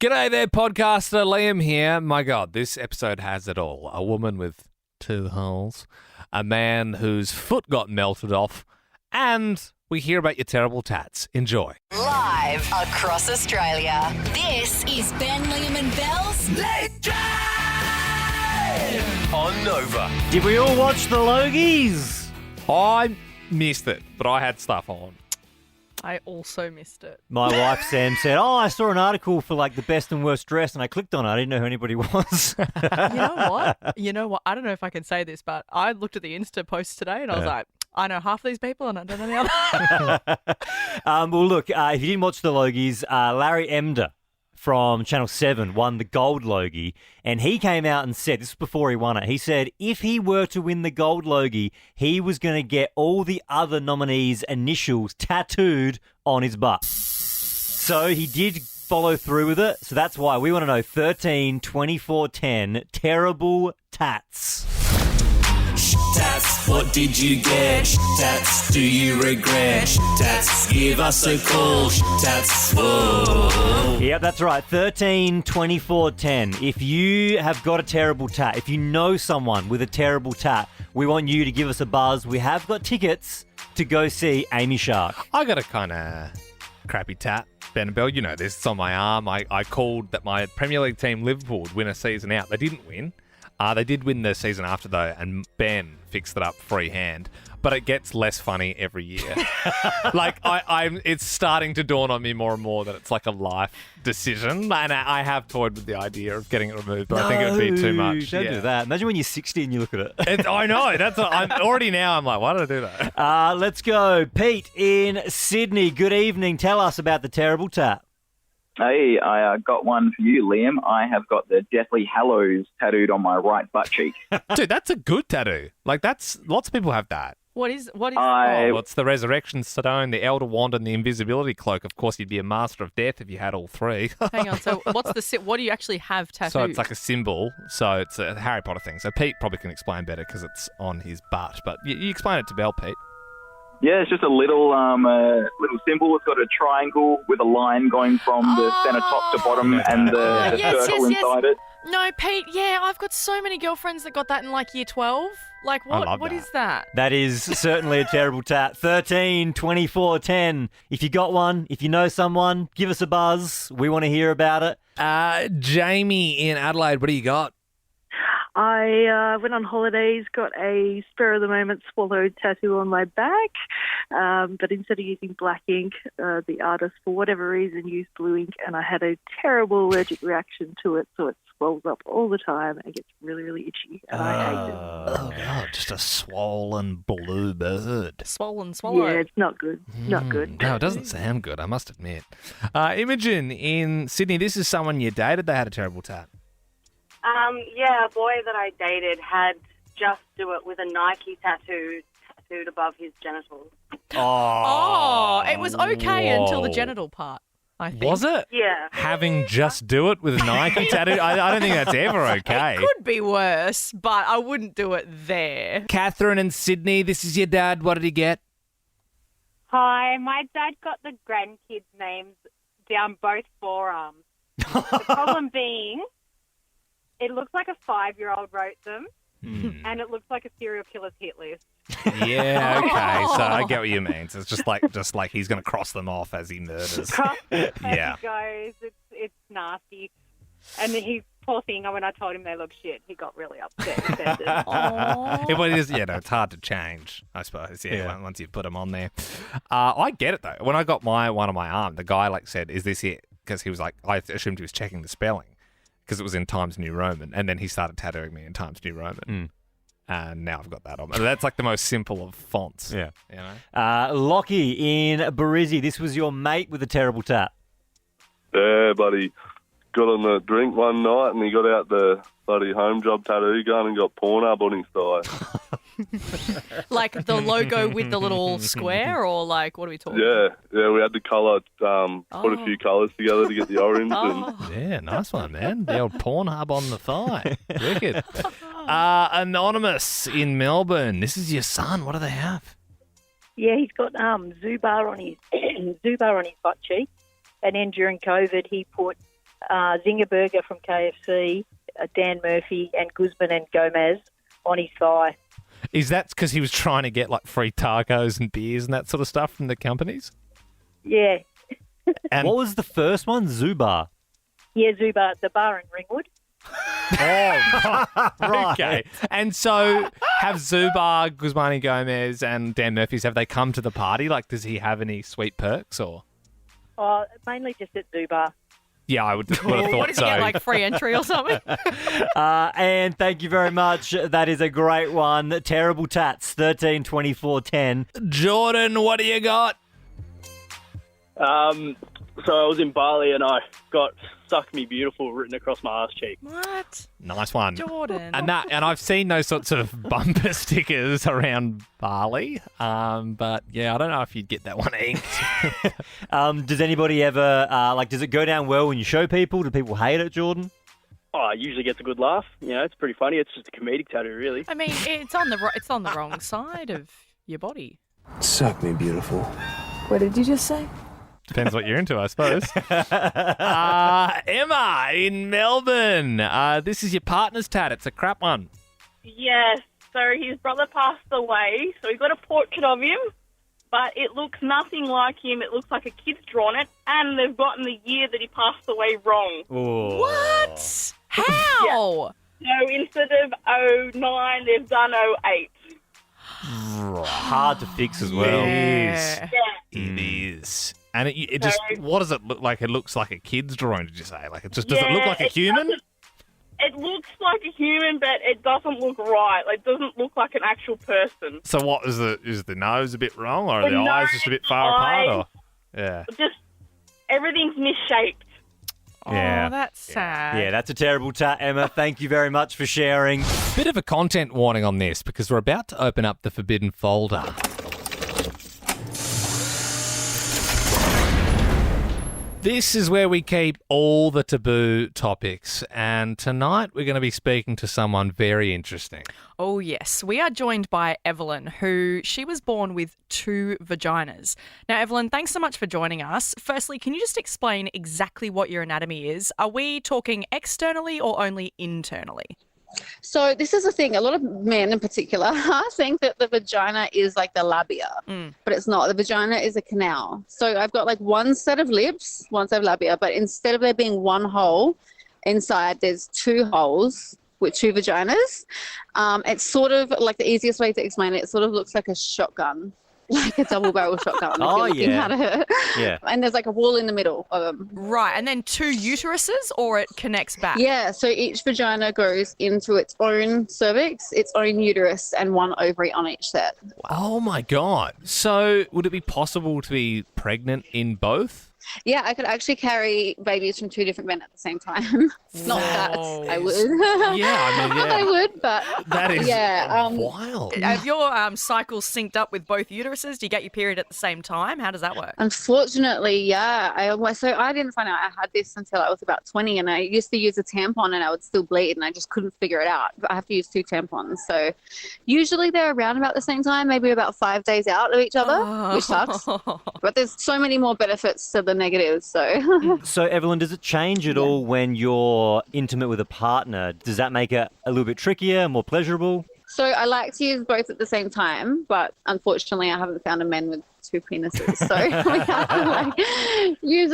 G'day there, podcaster. Liam here. My God, this episode has it all. A woman with 2 holes, a man whose foot got melted off, and we hear about your terrible tats. Enjoy. Live across Australia, this is Ben, Liam and Belle's Late Drive On Nova. Did we all watch the Logies? I missed it, but I had stuff on. I also missed it. My wife Sam said, I saw an article for like the best and worst dressed, and I clicked on it. I didn't know who anybody was. You know what? I don't know if I can say this, but I looked at the Insta post today and I was like, I know half these people and I don't know the other. Well, look, if you didn't watch the Logies, Larry Emder from Channel 7 won the Gold Logie, and he came out and said, this was before he won it, he said if he were to win the Gold Logie, he was going to get all the other nominees' initials tattooed on his butt. So he did follow through with it, so that's why we want to know 13, 24, 10, terrible tats. Tats, what did you get? Tats, do you regret? Tats, give us a call. Tats, whoa. Yep, that's right. 13, 24, 10. If you have got a terrible tat, if you know someone with a terrible tat, we want you to give us a buzz. We have got tickets to go see Amy Shark. I got a kind of crappy tat. Ben and Belle, you know this. It's on my arm. I called that my Premier League team, Liverpool, would win a season out. They didn't win. They did win the season after, though, and Ben fixed it up freehand. But it gets less funny every year. It's starting to dawn on me more and more that it's like a life decision. And I have toyed with the idea of getting it removed, but I think it would be too much. Don't do that. Imagine when you're 60 and you look at it. I know. I'm already now. I'm like, why did I do that? Let's go. Pete in Sydney. Good evening. Tell us about the terrible tat. Hey, I got one for you, Liam. I have got the Deathly Hallows tattooed on my right butt cheek. Dude, that's a good tattoo. Lots of people have that. What is? Well, it's the Resurrection Stone, the Elder Wand, and the Invisibility Cloak. Of course, you'd be a Master of Death if you had all 3. Hang on. So what do you actually have tattooed? So it's like a symbol. So it's a Harry Potter thing. So Pete probably can explain better because it's on his butt. But you explain it to Belle, Pete. Yeah, it's just a little symbol. It's got a triangle with a line going from the centre top to bottom and the circle inside it. No, Pete, I've got so many girlfriends that got that in like year 12. Like, what is that? That is certainly a terrible tat. 13, 24, 10. If you got one, if you know someone, give us a buzz. We want to hear about it. Jamie in Adelaide, what do you got? I went on holidays, got a spur-of-the-moment swallowed tattoo on my back, but instead of using black ink, the artist, for whatever reason, used blue ink, and I had a terrible allergic reaction to it, so it swells up all the time and gets really, really itchy, and I hate it. Oh, God, just a swollen blue bird. Swollen swallow. Yeah, it's not good. Not good. No, it doesn't sound good, I must admit. Imogen in Sydney, this is someone you dated. They had a terrible tat. Yeah, a boy that I dated had Just Do It with a Nike tattooed above his genitals. Oh, it was okay until the genital part, I think. Was it? Yeah. Having Just Do It with a Nike tattoo? I don't think that's ever okay. It could be worse, but I wouldn't do it there. Catherine in Sydney, this is your dad. What did he get? Hi, my dad got the grandkids' names down both forearms. The problem being, it looks like a 5-year-old wrote them, and it looks like a serial killer's hit list. Yeah, okay. So I get what you mean. So it's just like he's going to cross them off as he murders. Yeah. He goes, it's nasty. And he, poor thing, when I told him they look shit, he got really upset. It's hard to change, I suppose, once you've put them on there. I get it, though. When I got one on my arm, the guy said, is this it? Because he was like, I assumed he was checking the spelling. Because it was in Times New Roman, and then he started tattooing me in Times New Roman, and now I've got that on. That's like the most simple of fonts. Yeah, you know. Lockie in Barizzi, this was your mate with a terrible tat. Yeah, buddy. Got on the drink one night, and he got out the bloody home job tattoo gun and got Pornhub on his thigh. Like the logo with the little square, or like, what are we talking? Yeah, we had to colour, put a few colours together to get the orange. Yeah, nice one, man. The old Pornhub on the thigh. Wicked. Anonymous in Melbourne, this is your son. What do they have? Yeah, he's got Zubar on his butt cheek, and then during COVID he put Zinger Burger from KFC, Dan Murphy, and Guzman and Gomez on his thigh. Is that because he was trying to get like free tacos and beers and that sort of stuff from the companies? Yeah. And What was the first one? Zubar. Yeah, Zubar, the bar in Ringwood. Right. Okay. And so have Zubar, Guzmani Gomez and Dan Murphy's, have they come to the party? Like, does he have any sweet perks or? Mainly just at Zubar. Yeah, I would have thought What does so. he get, like free entry or something? And thank you very much. That is a great one. Terrible Tats, 13 24 10. Jordan, what do you got? So I was in Bali and I got "Suck Me Beautiful" written across my ass cheek. What? Nice one. Jordan. And I've seen those sorts of bumper stickers around Bali, but yeah, I don't know if you'd get that one inked. Does anybody ever, does it go down well when you show people? Do people hate it, Jordan? Oh, it usually gets a good laugh. You know, it's pretty funny. It's just a comedic tattoo, really. I mean, it's on the wrong side of your body. Suck me, beautiful. What did you just say? Depends what you're into, I suppose. Emma in Melbourne. This is your partner's tat. It's a crap one. Yes. So his brother passed away, so he got a portrait of him, but it looks nothing like him. It looks like a kid's drawn it, and they've gotten the year that he passed away wrong. Oh. What? How? So instead of 09, they've done 08. Hard to fix as well. Yeah. It is. And it just, what does it look like? It looks like a kid's drawing, did you say? Like, it just, does it look like a human? It looks like a human, but it doesn't look right. Like, it doesn't look like an actual person. So what, is the nose a bit wrong, or are the The eyes nose, just a bit far apart? eyes. Or? Yeah. Just everything's misshaped. Yeah. Oh, that's sad. Yeah, that's a terrible tat, Emma. Thank you very much for sharing. Bit of a content warning on this because we're about to open up the forbidden folder. This is where we keep all the taboo topics, and tonight we're going to be speaking to someone very interesting. Oh, yes. We are joined by Evelyn, who she was born with 2 vaginas. Now, Evelyn, thanks so much for joining us. Firstly, can you just explain exactly what your anatomy is? Are we talking externally or only internally? So this is the thing. A lot of men in particular think that the vagina is like the labia, but it's not. The vagina is a canal. So I've got like one set of lips, one set of labia, but instead of there being one hole inside, there's 2 holes with 2 vaginas. It's sort of like the easiest way to explain it. It sort of looks like a shotgun. Like a double-barrel shotgun. Oh, if you're looking yeah. at it. Yeah. And there's like a wall in the middle of them. Right, and then 2 uteruses, or it connects back? Yeah, so each vagina goes into its own cervix, its own uterus, and 1 ovary on each set. Oh my God. So would it be possible to be pregnant in both? Yeah, I could actually carry babies from 2 different men at the same time. Not that I would. Yeah, I mean, yeah. I would, but That is wild. Have your cycles synced up with both uteruses? Do you get your period at the same time? How does that work? Unfortunately, yeah. So I didn't find out I had this until I was about 20, and I used to use a tampon and I would still bleed, and I just couldn't figure it out. But I have to use 2 tampons. So usually they're around about the same time, maybe about 5 days out of each other, which sucks. But there's so many more benefits to the negatives. So So, Evelyn, does it change at all when you're intimate with a partner? Does that make it a little bit trickier, more pleasurable? So I like to use both at the same time, but unfortunately I haven't found a man with 2 penises. So we have to use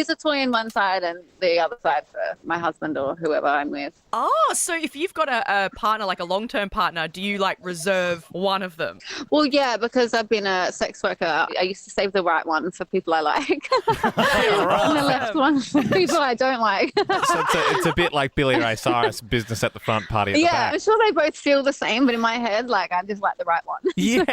a toy in one side and the other side for my husband or whoever I'm with. Oh, so if you've got a partner, like a long-term partner, do you reserve one of them? Well, yeah, because I've been a sex worker, I used to save the right one for people I like. And the left one for people I don't like. So it's a bit like Billy Ray Cyrus, business at the front, party at the Yeah, back. I'm sure they both feel the same, but in my head, I just like the right one. Yeah,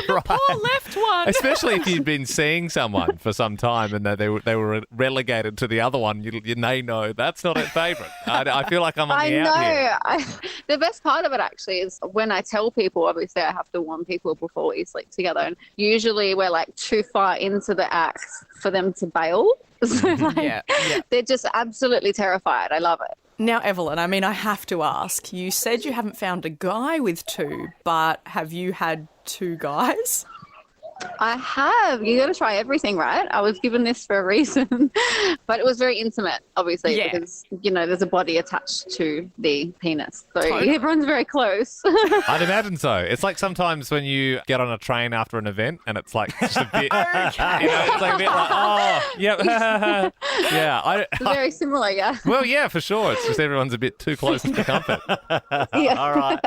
right. Poor left one. Especially if you'd been seeing someone for some time and they were relegated to the other one, they know that's not a favourite. I feel like I'm on the out here. The best part of it actually is when I tell people, obviously I have to warn people before we sleep together, and usually we're too far into the act for them to bail. So they're just absolutely terrified. I love it. Now, Evelyn, I have to ask, you said you haven't found a guy with 2, but have you had 2 guys? I have. You got to try everything, right? I was given this for a reason, but it was very intimate, obviously, because there's a body attached to the penis, so everyone's very close. I'd imagine so. It's like sometimes when you get on a train after an event, and it's like just a bit, it's like a bit like, oh, yep, yeah. It's very similar, yeah. Well, yeah, for sure. It's just everyone's a bit too close to comfort. All right,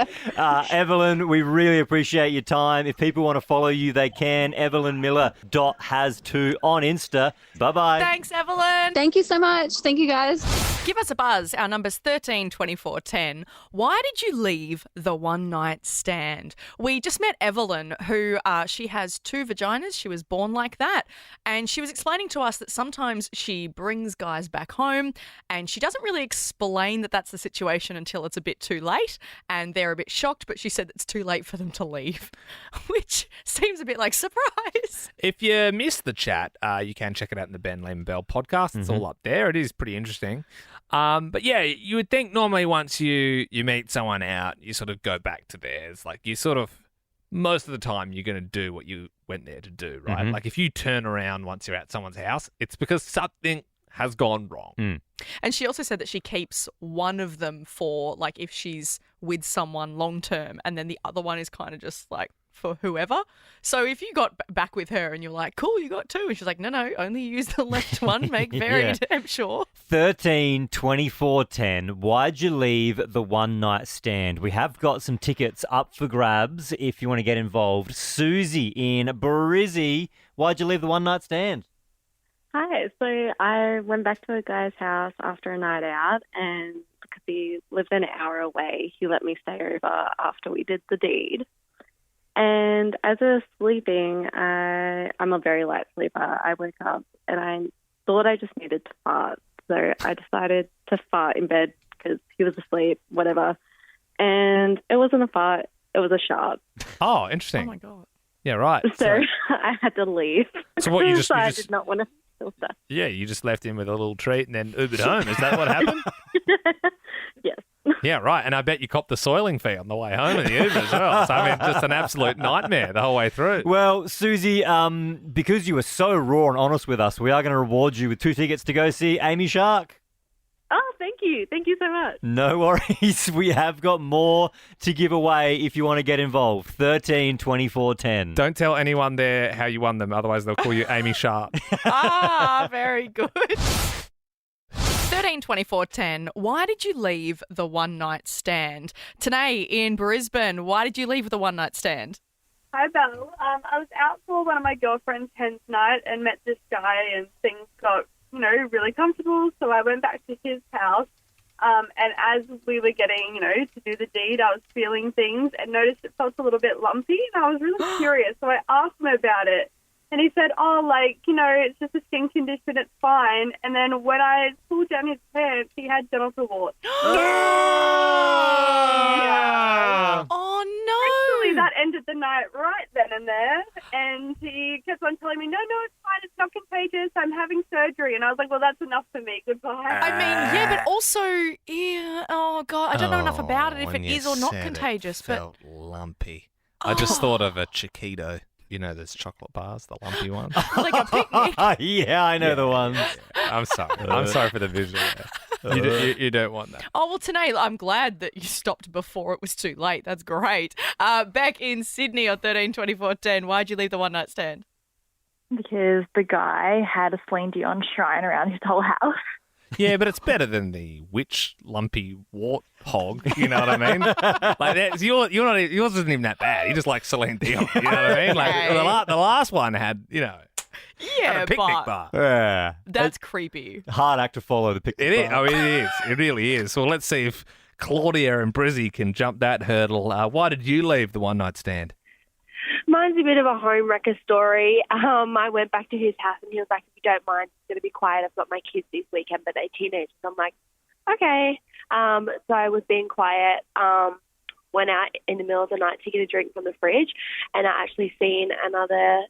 Evelyn, we really appreciate your time. If people want to follow you, they can. EvelynMiller.has2 on Insta. Bye-bye. Thanks, Evelyn. Thank you so much. Thank you, guys. Give us a buzz. Our number's 13 24 10. Why did you leave the one night stand? We just met Evelyn, who she has 2 vaginas. She was born like that. And she was explaining to us that sometimes she brings guys back home and she doesn't really explain that that's the situation until it's a bit too late and they're a bit shocked, but she said it's too late for them to leave, which seems a bit like surprise. If you missed the chat, you can check it out in the Ben Lehman Bell podcast. It's all up there. It is pretty interesting. But yeah, you would think normally once you meet someone out, you sort of go back to theirs. Like you sort of, most of the time you're going to do what you went there to do, right? Like if you turn around once you're at someone's house, it's because something has gone wrong. And she also said that she keeps one of them for like if she's with someone long term and then the other one is kind of just like for whoever. So if you got back with her and you're like, cool, you got 2. And she's like, no, only use the left one. Make very damn sure. 13 24 10. Why'd you leave the one night stand? We have got some tickets up for grabs if you want to get involved. Susie in Brizzy, why'd you leave the one night stand? Hi. So I went back to a guy's house after a night out, and because he lived an hour away, he let me stay over after we did the deed. And as I was sleeping, I'm a very light sleeper. I woke up and I thought I just needed to fart. So I decided to fart in bed because he was asleep, whatever. And it wasn't a fart, it was a shark. Oh, interesting. Oh, my God. Yeah, right. So I had to leave. So what, you just... I did not want to feel stuff. Yeah, you just left him with a little treat and then Ubered home. Is that what happened? Yes. Yeah, right. And I bet you copped the soiling fee on the way home in the Uber as well. So, I mean, just an absolute nightmare the whole way through. Well, Susie, because you were so raw and honest with us, we are going to reward you with 2 tickets to go see Amy Shark. Oh, thank you. Thank you so much. No worries. We have got more to give away if you want to get involved. 13 24 10. Don't tell anyone there how you won them, otherwise they'll call you Amy Sharp. Very good. 13 24 10. Why did you leave the one night stand? Tanay in Brisbane, why did you leave the one night stand? Hi, Belle. I was out for one of my girlfriend's hen tonight and met this guy, and things got, really comfortable. So I went back to his house. And as we were getting, to do the deed, I was feeling things and noticed it felt a little bit lumpy, and I was really curious. So I asked him about it. And he said, it's just a skin condition, it's fine. And then when I pulled down his pants, he had genital warts. Yeah. Oh, no. Actually, that ended the night right then and there. And he kept on telling me, no, it's fine, it's not contagious, I'm having surgery. And I was like, well, that's enough for me, goodbye. I mean, yeah, but also, oh, God, I don't know enough about it if it is or not contagious. It felt lumpy. I just thought of a Chokito. You know those chocolate bars, the lumpy ones? Like a picnic. Yeah, I know the ones. Yeah. I'm sorry. I'm sorry for the visual. You don't want that. Oh, well, Tanay, I'm glad that you stopped before it was too late. That's great. Back in Sydney on 13 24 10, why'd you leave the one night stand? Because the guy had a Celine Dion shrine around his whole house. Yeah, but it's better than the witch lumpy wart hog. You know what I mean? Like yours isn't even that bad. He just likes Celine Dion. You know what I mean? Like the last one had, had a picnic bar. Yeah, that's creepy. Hard act to follow, the picnic It is. bar. Oh, it is. It really is. So let's see if Claudia and Brizzy can jump that hurdle. Why did you leave the one night stand? Mine's a bit of a home wrecker story. I went back to his house and he was like, if you don't mind, it's going to be quiet. I've got my kids this weekend, but they're teenagers. I'm like, okay. So I was being quiet, went out in the middle of the night to get a drink from the fridge, and I actually seen another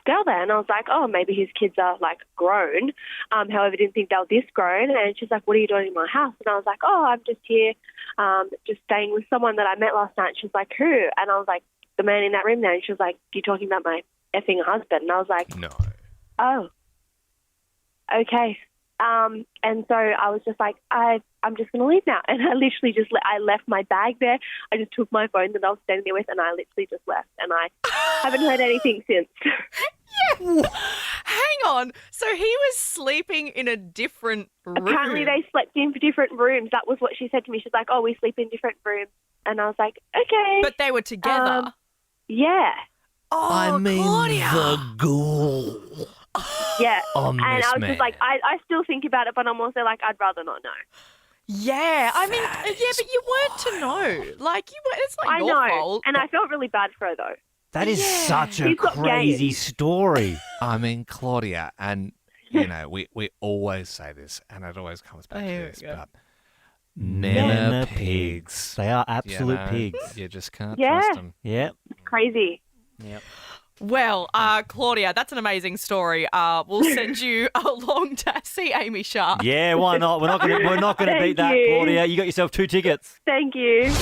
girl there, and I was like, oh, maybe his kids are, like, grown. However, didn't think they were this grown, and she's like, what are you doing in my house? And I was like, oh, I'm just here just staying with someone that I met last night. She's like, who? And I was like, the man in that room there. And she was like, you talking about my effing husband. And I was like, No. oh, okay. And so I was just like, I'm just going to leave now. And I literally I left my bag there. I just took my phone that I was standing there with, and I literally just left. And I haven't heard anything since. Hang on. So he was sleeping in a different room. Apparently they slept in different rooms. That was what she said to me. She's like, oh, we sleep in different rooms. And I was like, okay. But they were together. Yeah. Oh, I mean, Claudia. the ghoul. Yeah. On and this I was man. just like, I still think about it, but I'm also like, I'd rather not know. Yeah, I mean, but you weren't to know. Like, it's not I your know. fault. And I felt really bad for her, though. That is such a He's got crazy gains. story. I mean, Claudia, and, you know, we always say this, and it always comes back to this, but men are pigs. They are absolute know, pigs. You just can't Yeah. trust them. Yep. It's crazy. Yep. Well, Claudia, that's an amazing story. We'll send you along to see Amy Sharp. Yeah, why not? We're not gonna Thank beat that, you. Claudia. You got yourself 2 tickets. Thank you.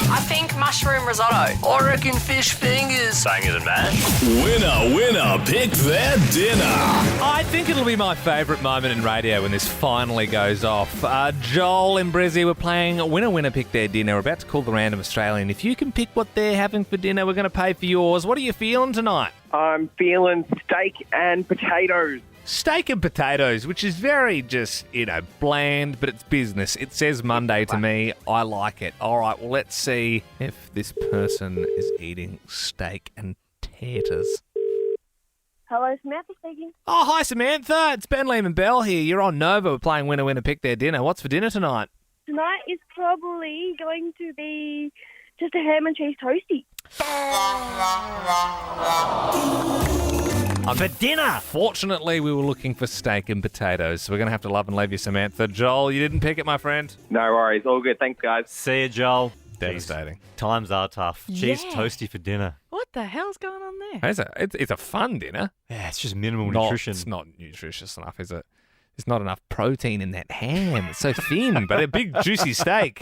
I think mushroom risotto. I reckon fish fingers. Bangers and mash. Winner, pick their dinner. I think it'll be my favourite moment in radio when this finally goes off. Joel and Brizzy were playing Winner, Pick Their Dinner. We're about to call the random Australian. If you can pick what they're having for dinner, we're going to pay for yours. What are you feeling tonight? I'm feeling steak and potatoes. Steak and potatoes, which is very just, bland, but it's business. It says Monday to me. I like it. All right, well, let's see if this person is eating steak and taters. Hello, Samantha speaking. Oh, hi, Samantha. It's Ben, Liam and Belle here. You're on Nova. We're playing Winner, Pick Their Dinner. What's for dinner tonight? Tonight is probably going to be just a ham and cheese toastie. For dinner. Fortunately, we were looking for steak and potatoes, so we're going to have to love and leave you, Samantha. Joel, you didn't pick it, my friend? No worries. All good. Thanks, guys. See you, Joel. Devastating. Times are tough. Cheese Yeah. toasty for dinner. What the hell's going on there? It's a fun dinner. Yeah, it's just minimal nutrition. It's not nutritious enough, is it? There's not enough protein in that ham. It's so thin, but a big juicy steak.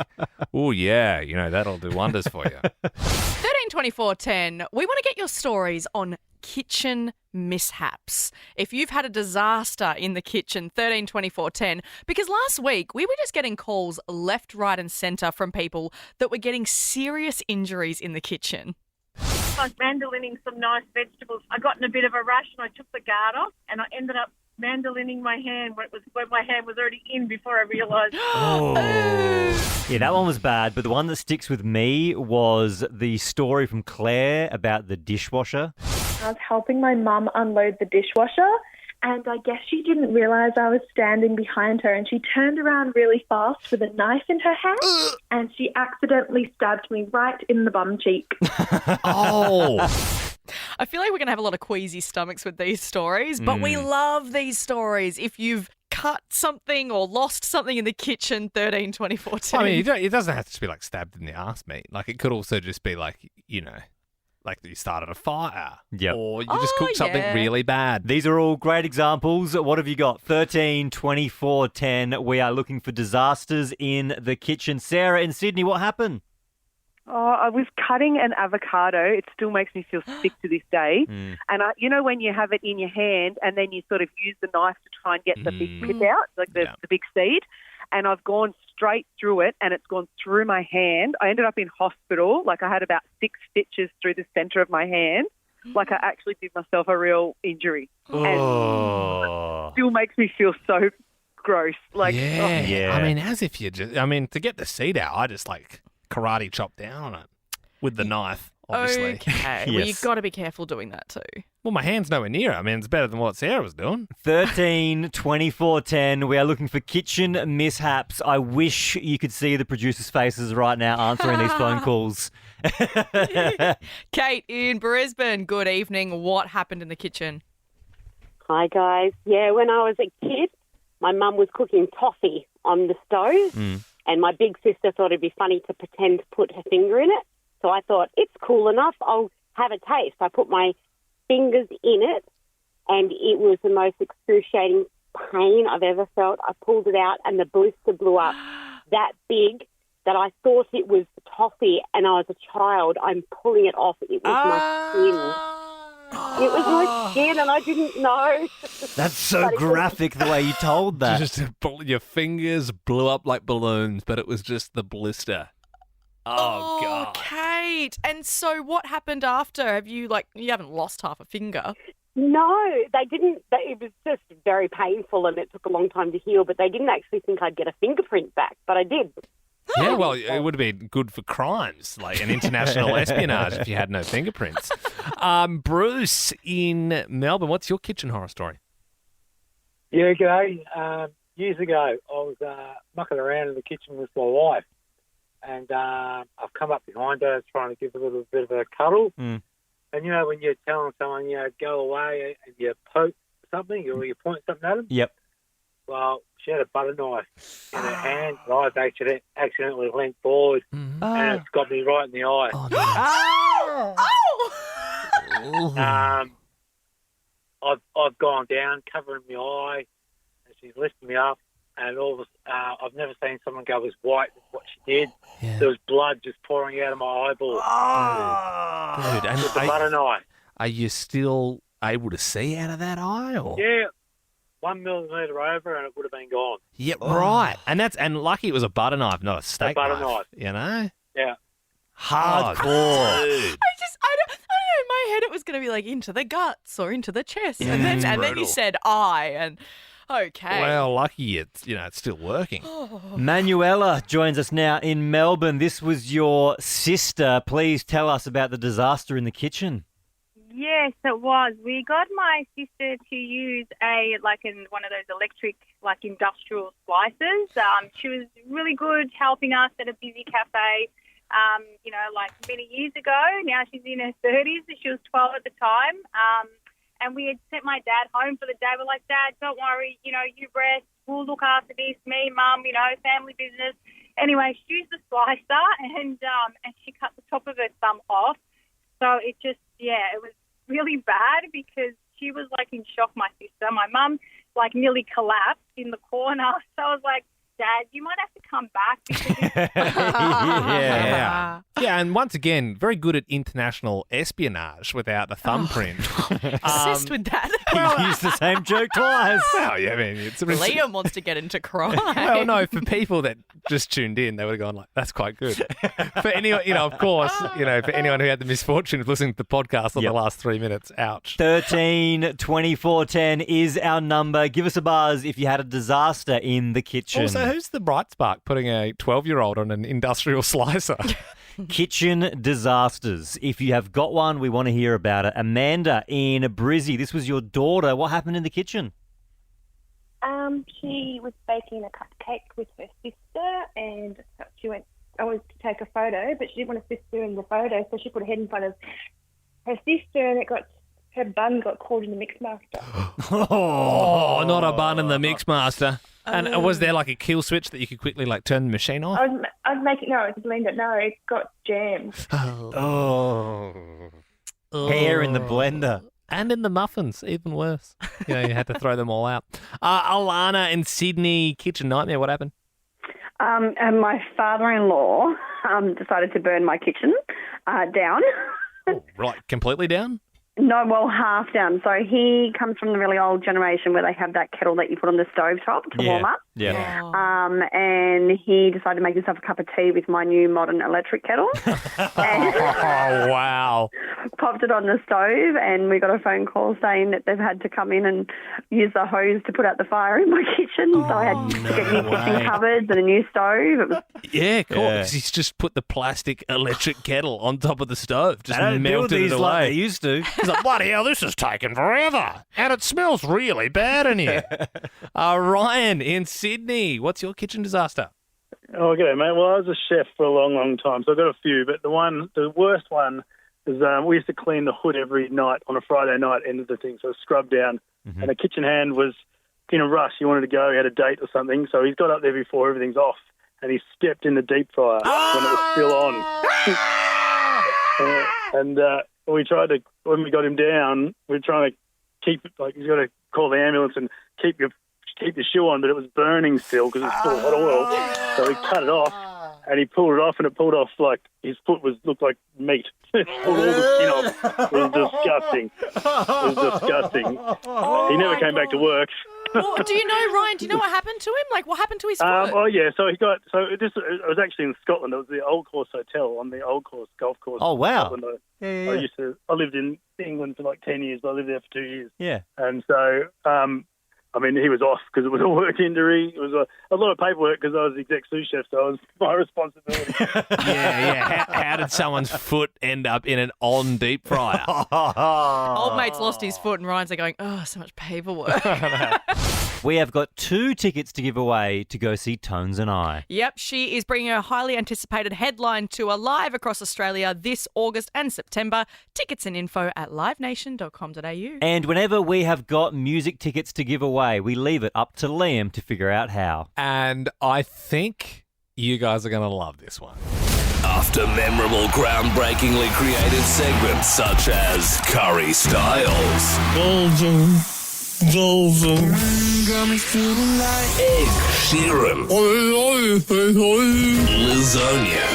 Oh, yeah. That'll do wonders for you. 132410, we want to get your stories on kitchen mishaps. If you've had a disaster in the kitchen, 132410, because last week we were just getting calls left, right and centre from people that were getting serious injuries in the kitchen. I was mandolining some nice vegetables. I got in a bit of a rush and I took the guard off and I ended up mandolining my hand when my hand was already in before I realised. Yeah, that one was bad, but the one that sticks with me was the story from Claire about the dishwasher. I was helping my mum unload the dishwasher, and I guess she didn't realise I was standing behind her, and she turned around really fast with a knife in her hand, and she accidentally stabbed me right in the bum cheek. Oh! I feel like we're going to have a lot of queasy stomachs with these stories, but we love these stories. If you've cut something or lost something in the kitchen, 132410. I mean, it doesn't have to be like stabbed in the arse meat. Like, it could also just be like, like you started a fire. Yep. Or you just cooked something really bad. These are all great examples. What have you got? 13, 24, 10. We are looking for disasters in the kitchen. Sarah in Sydney, what happened? Oh, I was cutting an avocado. It still makes me feel sick to this day. And when you have it in your hand and then you sort of use the knife to try and get the big bit out, like the big seed, and I've gone straight through it and it's gone through my hand. I ended up in hospital. Like I had about 6 stitches through the centre of my hand. Like I actually did myself a real injury. And it still makes me feel so gross. Like, I mean, as if you just, to get the seed out, I just karate chop down on it with the knife, obviously. Okay. Well, you've got to be careful doing that too. Well, my hand's nowhere near it. I mean, it's better than what Sarah was doing. 13, 24, 10. We are looking for kitchen mishaps. I wish you could see the producers' faces right now answering these phone calls. Kate in Brisbane, good evening. What happened in the kitchen? Hi, guys. Yeah, when I was a kid, my mum was cooking toffee on the stove. And my big sister thought it'd be funny to pretend to put her finger in it. So I thought, it's cool enough, I'll have a taste. I put my fingers in it, and it was the most excruciating pain I've ever felt. I pulled it out, and the blister blew up that big that I thought it was toffee, and I was a child. I'm pulling it off. It was my skin. It was my skin and I didn't know. That's so graphic the way you told that. Just your fingers blew up like balloons, but it was just the blister. Oh, God. Kate. And so what happened after? Have you, you haven't lost half a finger? No, they didn't. It was just very painful and it took a long time to heal, but they didn't actually think I'd get a fingerprint back, but I did. Yeah, well, it would have been good for crimes, like an international espionage if you had no fingerprints. Bruce in Melbourne, what's your kitchen horror story? Yeah, g'day. Years ago, I was mucking around in the kitchen with my wife, and I've come up behind her trying to give a little bit of a cuddle. Mm. And, when you're telling someone, go away and you poke something or you point something at them? Yep. Well, she had a butter knife in her hand, and I've accidentally leant forward, and it's got me right in the eye. I've gone down, covering my eye, and she's lifting me up, and I've never seen someone go as white as what she did. Yeah. There was blood just pouring out of my eyeball. Dude, and with the butter knife. Are you still able to see out of that eye? Or? Yeah. 1 millimetre over and it would have been gone. Yeah, right. And lucky it was a butter knife, not a steak butter knife. You know? Yeah. Hardcore. Oh, dude. I don't know. In my head, it was going to be into the guts or into the chest, Yeah, and that's then you brutal. said eye, and okay. Well, lucky it's still working. Manuela joins us now in Melbourne. This was your sister. Please tell us about the disaster in the kitchen. Yes, it was. We got my sister to use one of those electric, industrial slicers. She was really good helping us at a busy cafe, many years ago. Now she's in her 30s. She was 12 at the time. And we had sent my dad home for the day. We're like, Dad, don't worry, you rest. We'll look after this. Me, Mum, family business. Anyway, she used the slicer and she cut the top of her thumb off. So it just, it was really bad because she was in shock, my sister. My mum nearly collapsed in the corner. So I was like, Dad, you might have to come back because Yeah, and once again, very good at international espionage without the thumbprint. Assist with that. He used the same joke twice. Well, yeah, I mean, Liam wants to get into crime. Well, no, for people that just tuned in, they would have gone that's quite good. For anyone, of course, for anyone who had the misfortune of listening to the podcast on the last 3 minutes, ouch. 13 24 10 is our number. Give us a buzz if you had a disaster in the kitchen. Also, who's the bright spark putting a 12-year-old on an industrial slicer? Kitchen disasters. If you have got one, we want to hear about it. Amanda in Brizzy, this was your daughter. What happened in the kitchen? She was baking a cupcake with her sister, and I wanted to take a photo, but she didn't want her sister in the photo, so she put her head in front of her sister, and her bun got caught in the mixmaster. Oh, not a bun in the mixmaster. And was there a kill switch that you could quickly turn the machine off? I was making it's a blender. No, it got jammed. Oh. Hair in the blender. And in the muffins, even worse. You had to throw them all out. Alana in Sydney, kitchen nightmare, what happened? And my father-in-law decided to burn my kitchen down. Right, completely down? No, well, half down. So he comes from the really old generation where they have that kettle that you put on the stove top to warm up. Yeah. And he decided to make himself a cup of tea with my new modern electric kettle. Oh, wow. Popped it on the stove, and we got a phone call saying that they've had to come in and use the hose to put out the fire in my kitchen. So I had to get new kitchen cupboards and a new stove. It was cool. Because he's just put the plastic electric kettle on top of the stove. Just They don't build melted it these away. like they used to. He's like, bloody hell, this is taking forever. And it smells really bad in here. Ryan in Sydney, what's your kitchen disaster? Oh, okay, mate. Well, I was a chef for a long, long time, so I've got a few. But the worst one is we used to clean the hood every night on a Friday night, end of the thing, so scrub down. And the kitchen hand was in a rush. He wanted to go, he had a date or something, so he's got up there before everything's off, and he stepped in the deep fryer when it was still on. And we tried to, when we got him down, we were trying to keep it, he's got to call the ambulance and keep your shoe on, but it was burning still because it's full of hot oil. So we cut it off, and he pulled it off, and it pulled off like his foot looked like meat. Pulled all the skin off. It was disgusting. He never came back to work. Well, do you know, Ryan, do you know what happened to him? Like, what happened to his foot? It was actually in Scotland. It was the Old Course Hotel on the Old Course golf course. Oh, wow. In Scotland. I lived in England for like 10 years, but I lived there for 2 years. Yeah. And so, he was off because it was a work injury. It was a lot of paperwork because I was the exec sous chef, so it was my responsibility. Yeah. How did someone's foot end up in an on deep fryer? Old mate's lost his foot and Ryan's like going, oh, so much paperwork. We have got 2 tickets to give away to go see Tones and I. Yep, she is bringing a highly anticipated headline tour live across Australia this August and September. Tickets and info at livenation.com.au. And whenever we have got music tickets to give away, we leave it up to Liam to figure out how. And I think you guys are going to love this one. After memorable, groundbreakingly creative segments such as Curry Styles, Egg Sheeran, Lasagna.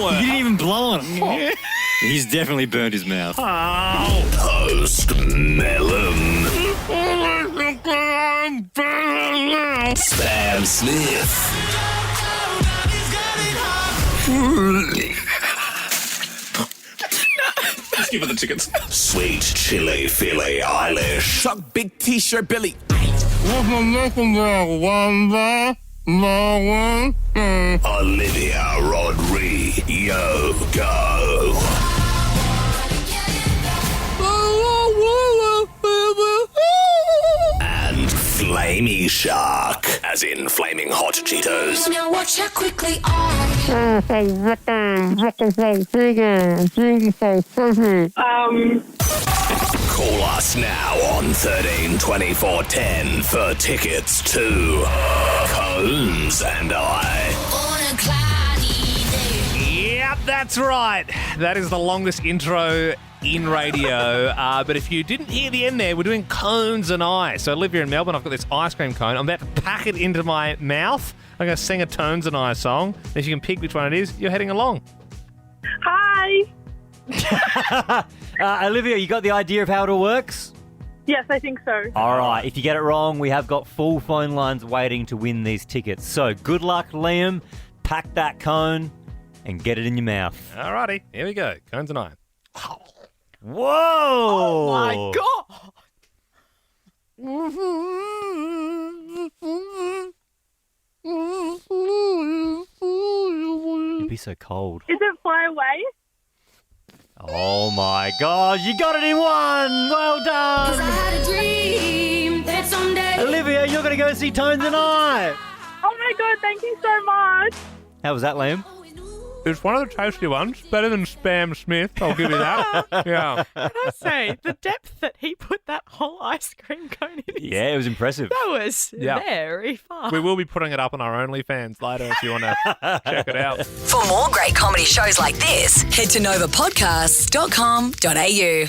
You didn't even blow on him. He's definitely burned his mouth. Post Melon, Spam Sniff. Let's give her the tickets. Sweet Chili Philly Eilish. Chuck Big T-shirt Billy. Olivia Rodrigo. Go. And Flamey Shark, as in flaming hot Cheetos. Now watch how quickly Call us now on 13 24 10 for tickets to Cones and I. Yep, that's right. That is the longest intro in radio. But if you didn't hear the end there, we're doing Cones and I. So Olivia in Melbourne, I've got this ice cream cone. I'm about to pack it into my mouth. I'm going to sing a Tones and I song. And if you can pick which one it is, you're heading along. Hi. Olivia, you got the idea of how it all works? Yes, I think so. All right. If you get it wrong, we have got full phone lines waiting to win these tickets. So good luck, Liam. Pack that cone and get it in your mouth. All righty. Here we go. Cones and I. Whoa! Oh, my God. It'd be so cold. Is it Fly Away? Oh my God, you got it in one! Well done! I had a dream that someday. Olivia, you're going to go see Tones and I! Oh my God, thank you so much. How was that, Liam? It's one of the tasty ones. Better than Spam Smith, I'll give you that. Yeah. Can I say, the depth that he put that whole ice cream cone in. Yeah, it was impressive. That was very fun. We will be putting it up on our OnlyFans later if you want to check it out. For more great comedy shows like this, head to novapodcasts.com.au.